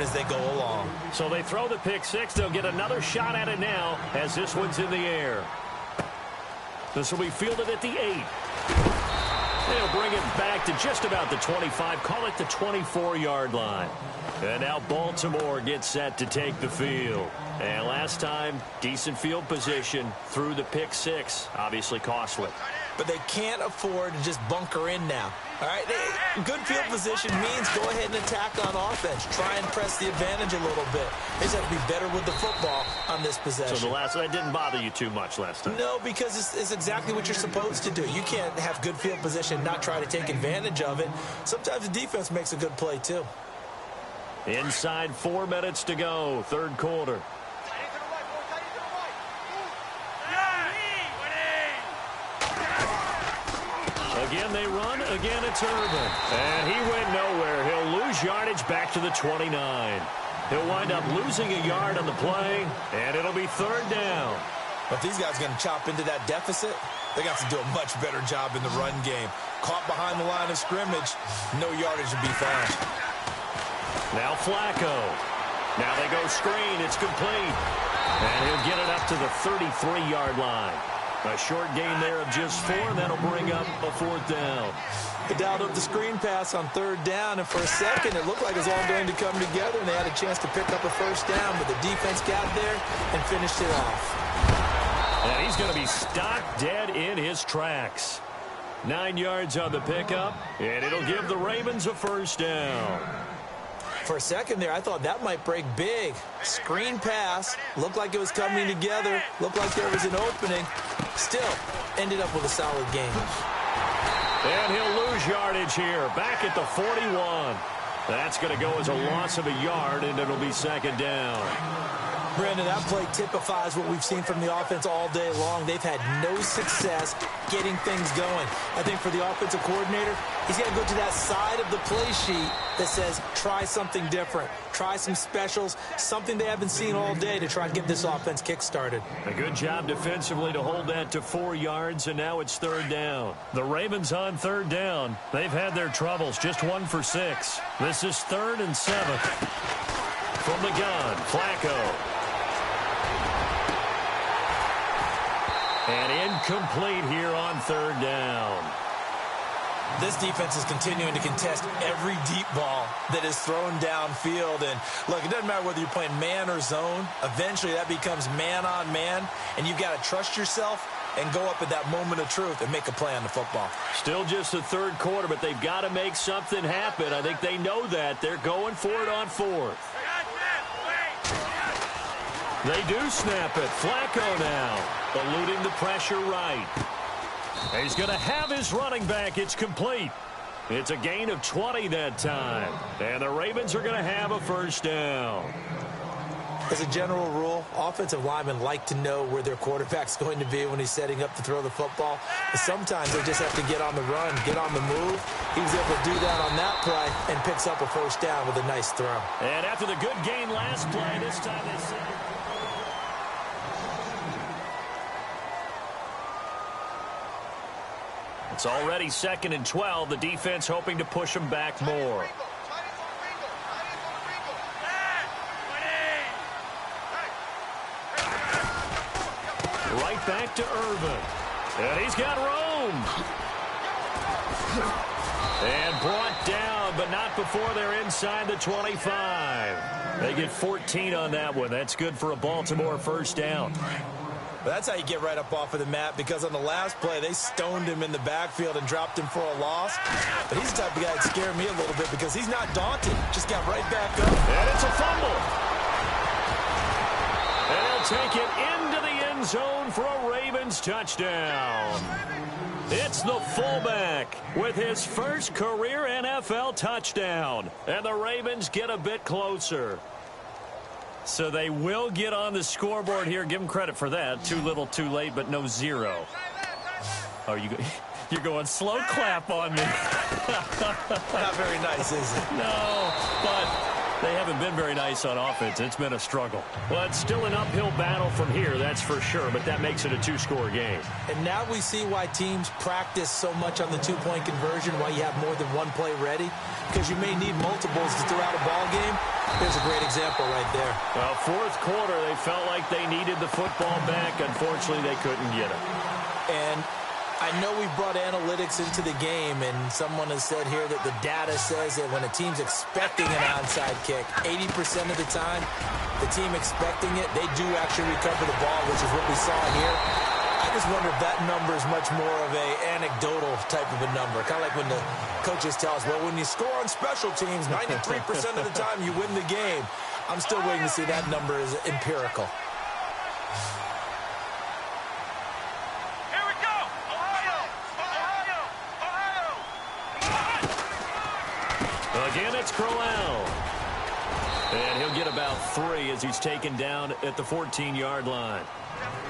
as they go along. So they throw the pick six. They'll get another shot at it now as this one's in the air. This will be fielded at the 8. They'll bring it back to just about the 25. Call it the 24-yard line. And now Baltimore gets set to take the field. And last time, decent field position through the pick six. Obviously costly. But they can't afford to just bunker in now. All right, good field position means go ahead and attack on offense. Try and press the advantage a little bit. They just have to be better with the football on this possession. So that didn't bother you too much last time? No, because it's exactly what you're supposed to do. You can't have good field position and not try to take advantage of it. Sometimes the defense makes a good play, too. Inside 4 minutes to go, third quarter. Again, they run. Again, it's Irvin. And he went nowhere. He'll lose yardage back to the 29. He'll wind up losing a yard on the play, and it'll be third down. If these guys are going to chop into that deficit, they got to do a much better job in the run game. Caught behind the line of scrimmage, no yardage to be found. Now Flacco. Now they go screen. It's complete. And he'll get it up to the 33-yard line. A short gain there of just 4, and that'll bring up a fourth down. They dialed up the screen pass on third down, and for a second it looked like it was all going to come together, and they had a chance to pick up a first down, but the defense got there and finished it off. And he's going to be stopped dead in his tracks. 9 yards on the pickup, and it'll give the Ravens a first down. For a second there, I thought that might break big. Screen pass, looked like it was coming together, looked like there was an opening. Still, ended up with a solid game. And he'll lose yardage here, back at the 41. That's going to go as a loss of a yard, and it'll be second down. Brandon, that play typifies what we've seen from the offense all day long. They've had no success getting things going. I think for the offensive coordinator, he's got to go to that side of the play sheet that says, try something different. Try some specials, something they haven't seen all day to try and get this offense kick-started. A good job defensively to hold that to 4 yards, and now it's third down. The Ravens on third down. They've had their troubles, just 1 for 6. This is 3rd and 7. From the gun, Flacco. And incomplete here on third down. This defense is continuing to contest every deep ball that is thrown downfield. And, look, it doesn't matter whether you're playing man or zone. Eventually that becomes man-on-man, and you've got to trust yourself and go up at that moment of truth and make a play on the football. Still just the third quarter, but they've got to make something happen. I think they know that. They're going for it on 4th. They do snap it. Flacco now, eluding the pressure right. He's going to have his running back. It's complete. It's a gain of 20 that time. And the Ravens are going to have a first down. As a general rule, offensive linemen like to know where their quarterback's going to be when he's setting up to throw the football. But sometimes they just have to get on the run, get on the move. He was able to do that on that play and picks up a first down with a nice throw. And after the good gain last play, this time they say... It's already 2nd and 12. The defense hoping to push them back more. Right back to Irvin. And he's got room. And brought down, but not before they're inside the 25. They get 14 on that one. That's good for a Baltimore first down. That's how you get right up off of the mat, because on the last play, they stoned him in the backfield and dropped him for a loss. But he's the type of guy that scared me a little bit because he's not daunted. Just got right back up. And it's a fumble. And he'll take it into the end zone for a Ravens touchdown. It's the fullback with his first career NFL touchdown. And the Ravens get a bit closer. So they will get on the scoreboard here. Give them credit for that. Too little, too late, but no 0. Oh, you're going slow clap on me. Not very nice, is it? No, but They haven't been very nice on offense. It's been a struggle. Well, it's still an uphill battle from here, that's for sure, but that makes it a two-score game. And now we see why teams practice so much on the two-point conversion, why you have more than one play ready, because you may need multiples to throw out a ball game. There's a great example right there. Well, fourth quarter, they felt like they needed the football back. Unfortunately, they couldn't get it. And I know we brought analytics into the game, and someone has said here that the data says that when a team's expecting an onside kick, 80% of the time, the team expecting it, they do actually recover the ball, which is what we saw here. I just wonder if that number is much more of a anecdotal type of a number, kind of like when the coaches tell us, well, when you score on special teams, 93% of the time you win the game. I'm still waiting to see that number is empirical. Again, it's Crowell. And he'll get about 3 as he's taken down at the 14-yard line.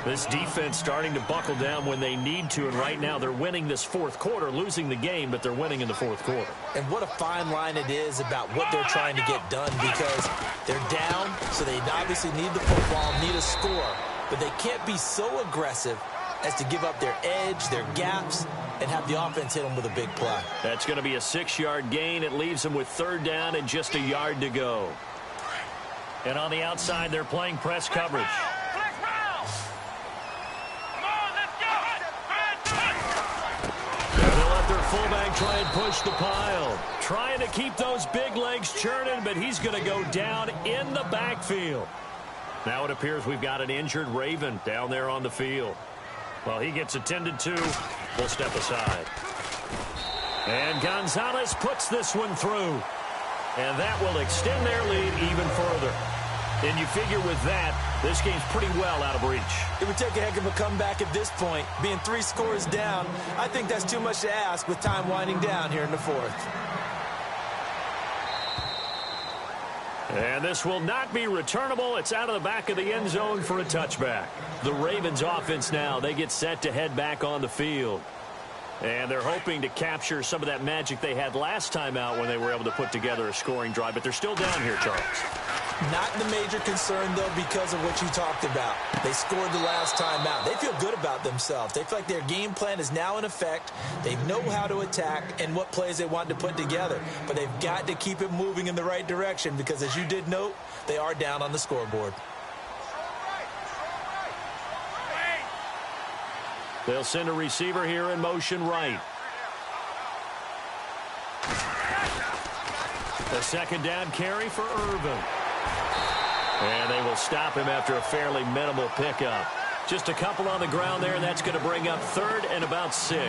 This defense starting to buckle down when they need to, and right now they're winning this fourth quarter, losing the game, but they're winning in the fourth quarter. And what a fine line it is about what they're trying to get done, because they're down, so they obviously need the football, need a score, but they can't be so aggressive as to give up their edge, their gaps, and have the offense hit them with a big play. That's going to be a 6-yard gain. It leaves them with 3rd down and just a yard to go. And on the outside, they're playing press coverage. They'll let their fullback try and push the pile. Trying to keep those big legs churning, but he's going to go down in the backfield. Now it appears we've got an injured Raven down there on the field. Well, he gets attended to. We'll step aside. And Gonzalez puts this one through. And that will extend their lead even further. And you figure with that, this game's pretty well out of reach. It would take a heck of a comeback at this point. Being 3 scores down, I think that's too much to ask with time winding down here in the 4th. And this will not be returnable. It's out of the back of the end zone for a touchback. The Ravens offense now, they get set to head back on the field. And they're hoping to capture some of that magic they had last time out when they were able to put together a scoring drive. But they're still down here, Charles. Not the major concern, though, because of what you talked about. They scored the last time out. They feel good about themselves. They feel like their game plan is now in effect. They know how to attack and what plays they want to put together. But they've got to keep it moving in the right direction because, as you did note, they are down on the scoreboard. They'll send a receiver here in motion right. The 2nd down carry for Irvin. And they will stop him after a fairly minimal pickup. Just a couple on the ground there, and that's going to bring up 3rd and about 6.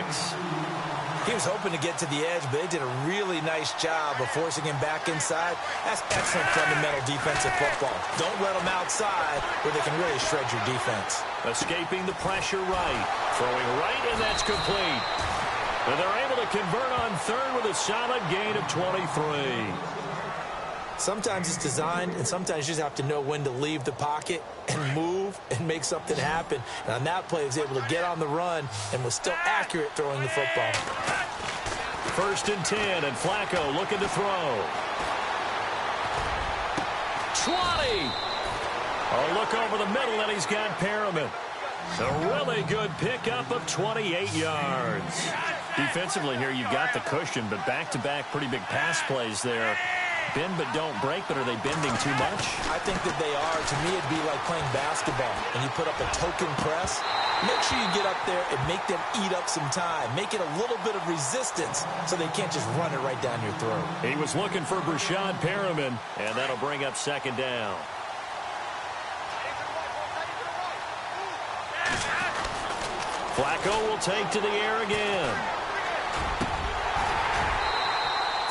He was hoping to get to the edge, but they did a really nice job of forcing him back inside. That's excellent fundamental defensive football. Don't let them outside where they can really shred your defense. Escaping the pressure right. Throwing right, and that's complete. And they're able to convert on 3rd with a solid gain of 23. Sometimes it's designed, and sometimes you just have to know when to leave the pocket and move and make something happen. And on that play, he was able to get on the run and was still accurate throwing the football. 1st and 10, and Flacco looking to throw. 20. A look over the middle, and he's got Perriman. A really good pickup of 28 yards. Defensively here, you've got the cushion, but back-to-back pretty big pass plays there. Bend but don't break, but are they bending too much? I think that they are. To me, it'd be like playing basketball, and you put up a token press. Make sure you get up there and make them eat up some time. Make it a little bit of resistance so they can't just run it right down your throat. He was looking for Brashad Perriman, and that'll bring up 2nd down. Flacco will take to the air again.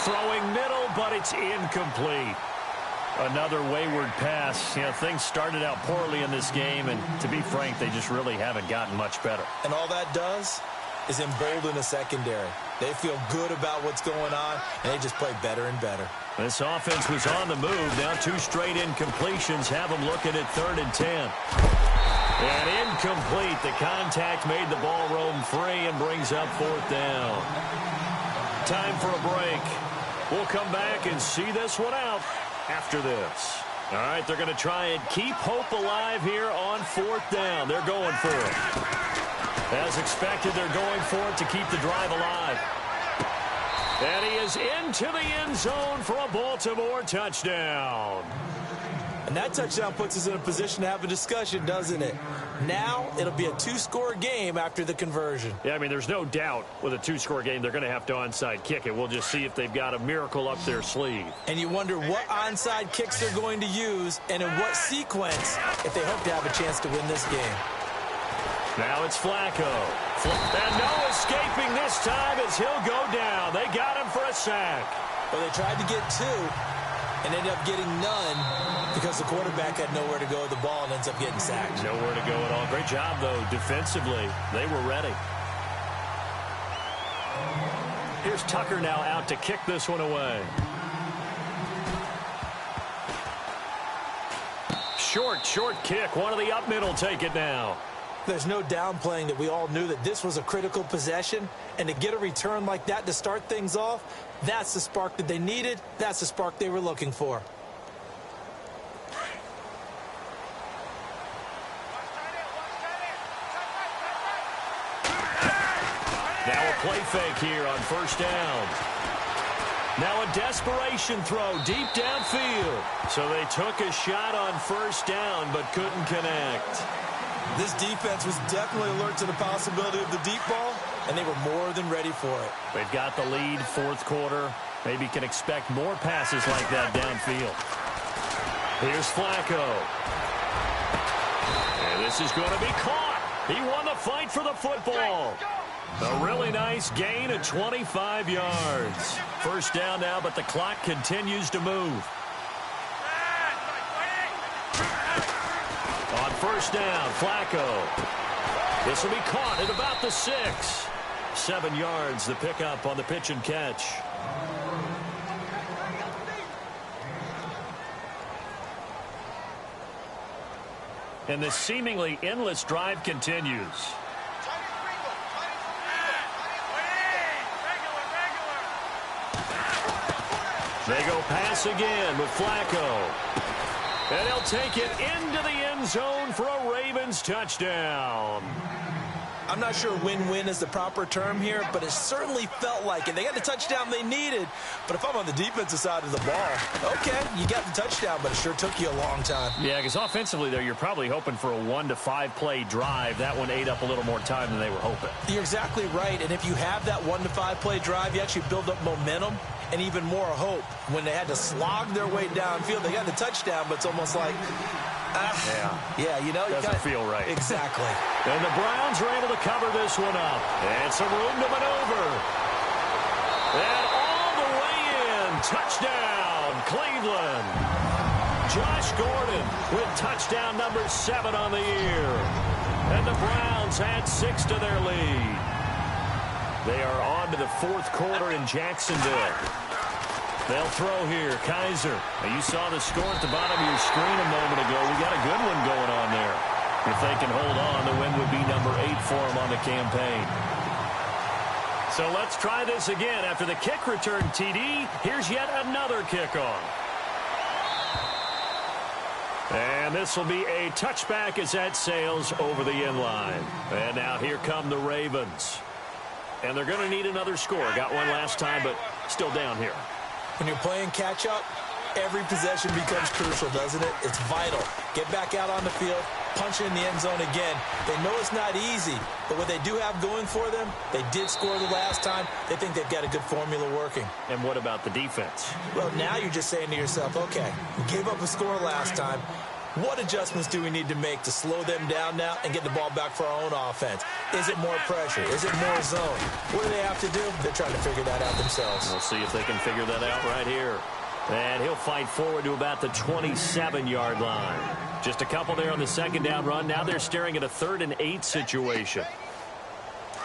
Throwing middle, but it's incomplete. Another wayward pass. You know, things started out poorly in this game, and to be frank, they just really haven't gotten much better. And all that does is embolden the secondary. They feel good about what's going on, and they just play better and better. This offense was on the move. Now 2 straight incompletions have them looking at 3rd and 10. And incomplete. The contact made the ball roam free and brings up 4th down. Time for a break. We'll come back and see this one out after this. All right, they're going to try and keep hope alive here on 4th down. They're going for it. As expected, they're going for it to keep the drive alive. And he is into the end zone for a Baltimore touchdown. And that touchdown puts us in a position to have a discussion, doesn't it? Now it'll be a 2-score game after the conversion. Yeah, I mean, there's no doubt with a 2-score game they're going to have to onside kick it. We'll just see if they've got a miracle up their sleeve. And you wonder what onside kicks they're going to use and in what sequence if they hope to have a chance to win this game. Now it's Flacco. And no escaping this time as he'll go down. They got him for a sack. Well, they tried to get 2 and ended up getting none because the quarterback had nowhere to go with the ball and ends up getting sacked. Nowhere to go at all. Great job, though, defensively. They were ready. Here's Tucker now out to kick this one away. Short kick. One of the up middle take it now. There's no downplaying that we all knew that this was a critical possession, and to get a return like that to start things off, that's the spark that they needed. That's the spark they were looking for. Now a play fake here on 1st down. Now a desperation throw deep downfield. So they took a shot on 1st down but couldn't connect. This defense was definitely alert to the possibility of the deep ball, and they were more than ready for it. They've got the lead, 4th quarter. Maybe can expect more passes like that downfield. Here's Flacco. And this is going to be caught. He won the fight for the football. A really nice gain of 25 yards. 1st down now, but the clock continues to move. On 1st down, Flacco. This will be caught at about the 6. 7 yards, the pickup on the pitch and catch. And this seemingly endless drive continues. They go pass again with Flacco. And he'll take it into the end zone for a Ravens touchdown. I'm not sure win-win is the proper term here, but it certainly felt like it. They got the touchdown they needed, but if I'm on the defensive side of the ball, okay, you got the touchdown, but it sure took you a long time. Yeah, because offensively, though, you're probably hoping for a 1 to 5 play drive. That one ate up a little more time than they were hoping. You're exactly right, and if you have that 1 to 5 play drive, you actually build up momentum and even more hope. When they had to slog their way downfield, they got the touchdown, but it's almost like, yeah, you know, doesn't feel right. Exactly. And the Browns are able to cover this one up. And some room to maneuver. And all the way in. Touchdown, Cleveland. Josh Gordon with touchdown number 7 on the year. And the Browns add 6 to their lead. They are on to the 4th quarter in Jacksonville. They'll throw here. Kaiser. Now you saw the score at the bottom of your screen a moment ago. We got a good one going on there. If they can hold on, the win would be number 8 for them on the campaign. So let's try this again. After the kick return, TD, here's yet another kickoff. And this will be a touchback as that sails over the end line. And now here come the Ravens. And they're going to need another score. Got one last time, but still down here. When you're playing catch-up, every possession becomes crucial, doesn't it? It's vital. Get back out on the field, punch it in the end zone again. They know it's not easy, but what they do have going for them, they did score the last time. They think they've got a good formula working. And what about the defense? Well, now you're just saying to yourself, okay, we gave up a score last time. What adjustments do we need to make to slow them down now and get the ball back for our own offense? Is it more pressure? Is it more zone? What do they have to do? They're trying to figure that out themselves. We'll see if they can figure that out right here. And he'll fight forward to about the 27-yard line. Just a couple there on the 2nd down run. Now they're staring at a 3rd and 8 situation.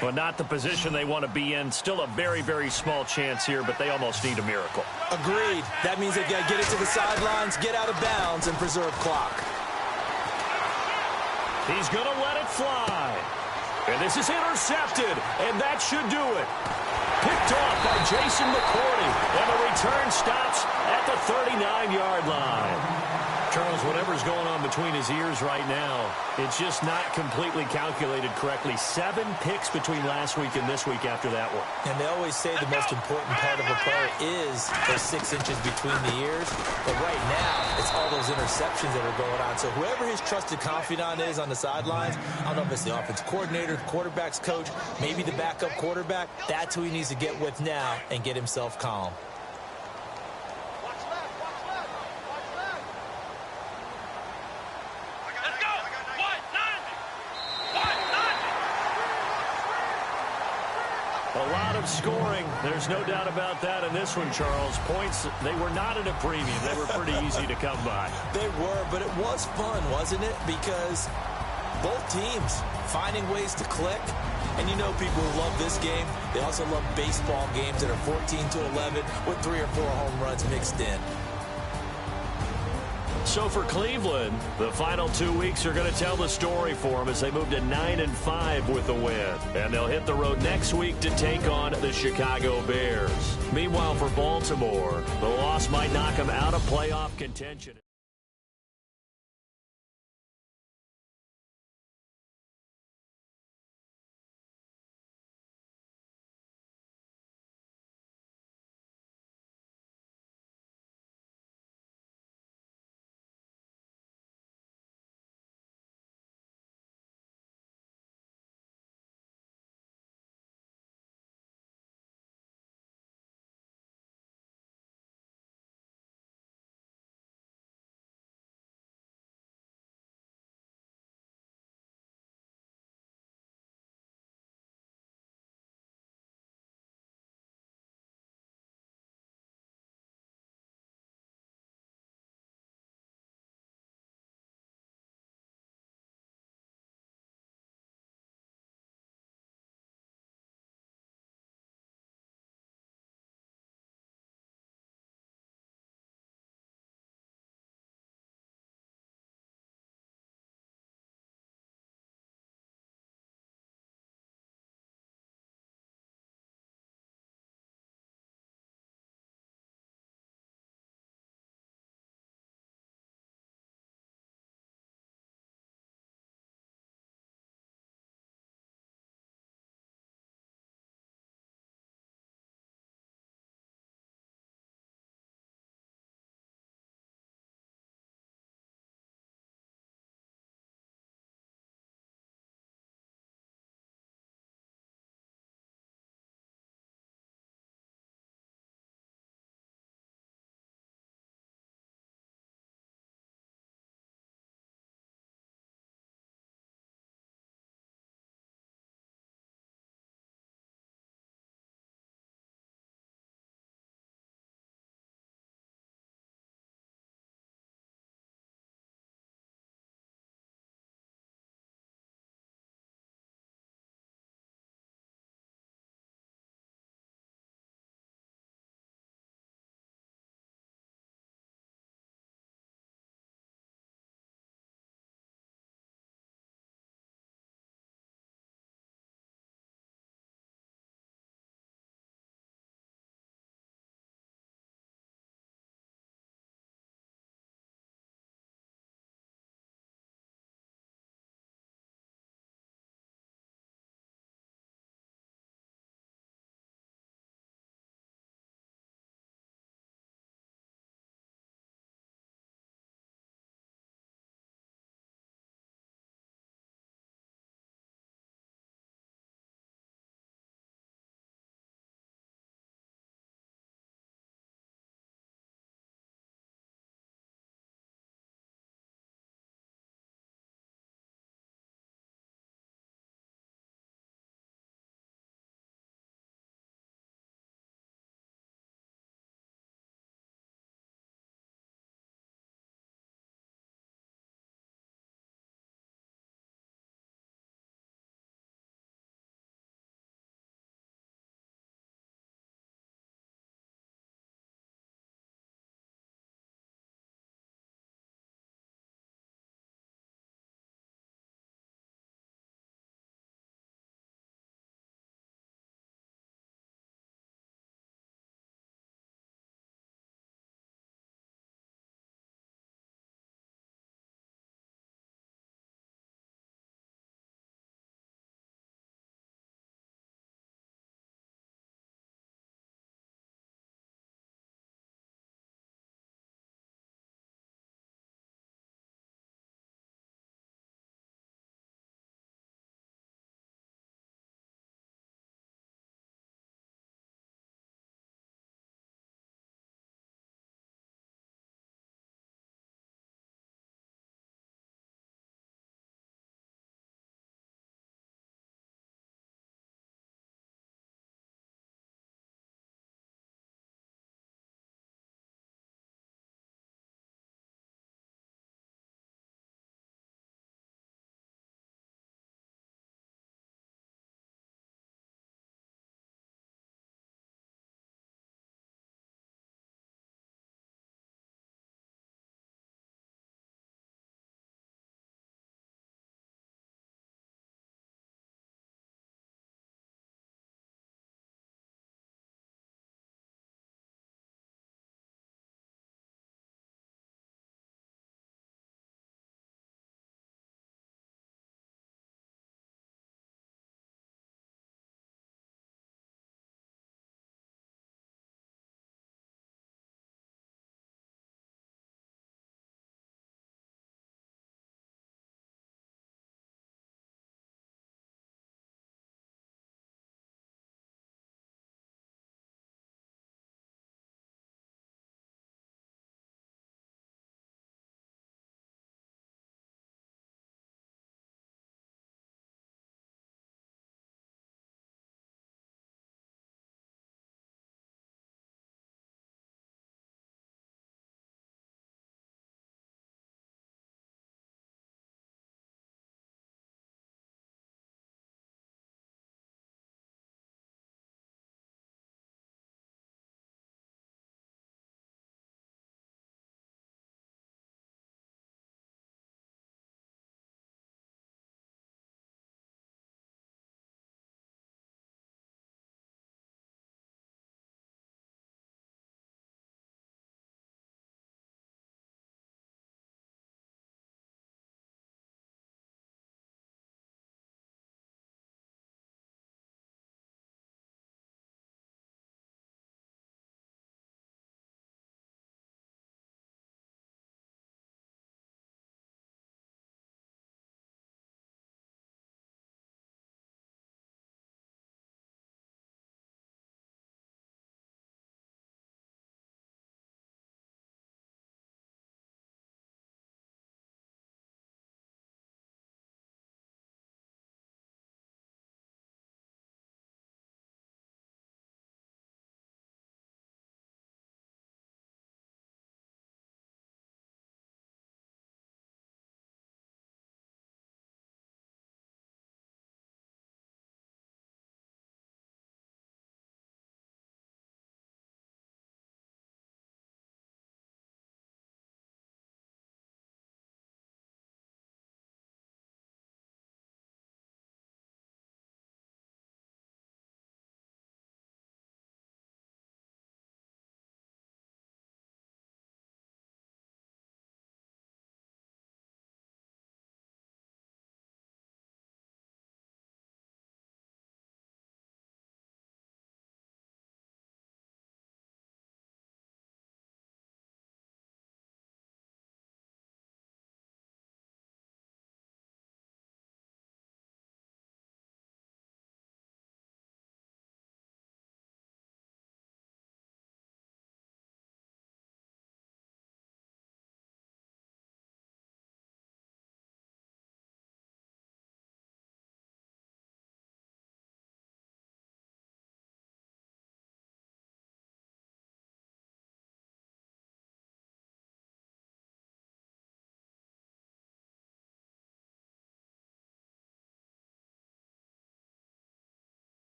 Well, not the position they want to be in. Still a very, very small chance here, but they almost need a miracle. Agreed. That means they've got to get it to the sidelines, get out of bounds, and preserve clock. He's going to let it fly. And this is intercepted, and that should do it. picked off by Jason McCourty, and the return stops at the 39-yard line. Charles, whatever's going on between his ears right now, it's just not completely calculated correctly. 7 picks between last week and this week after that one. And they always say the most important part of a player is those 6 inches between the ears. But right now, it's all those interceptions that are going on. So whoever his trusted confidant is on the sidelines, I don't know if it's the offensive coordinator, the quarterback's coach, maybe the backup quarterback, that's who he needs to get with now and get himself calm. A lot of scoring. There's no doubt about that in this one, Charles. Points, they were not at a premium. They were pretty easy to come by. They were, but it was fun, wasn't it? Because both teams finding ways to click. And you know people who love this game, they also love baseball games that are 14-11 with 3 or 4 home runs mixed in. So for Cleveland, the final 2 weeks are going to tell the story for them as they move to 9-5 with the win. And they'll hit the road next week to take on the Chicago Bears. Meanwhile, for Baltimore, the loss might knock them out of playoff contention.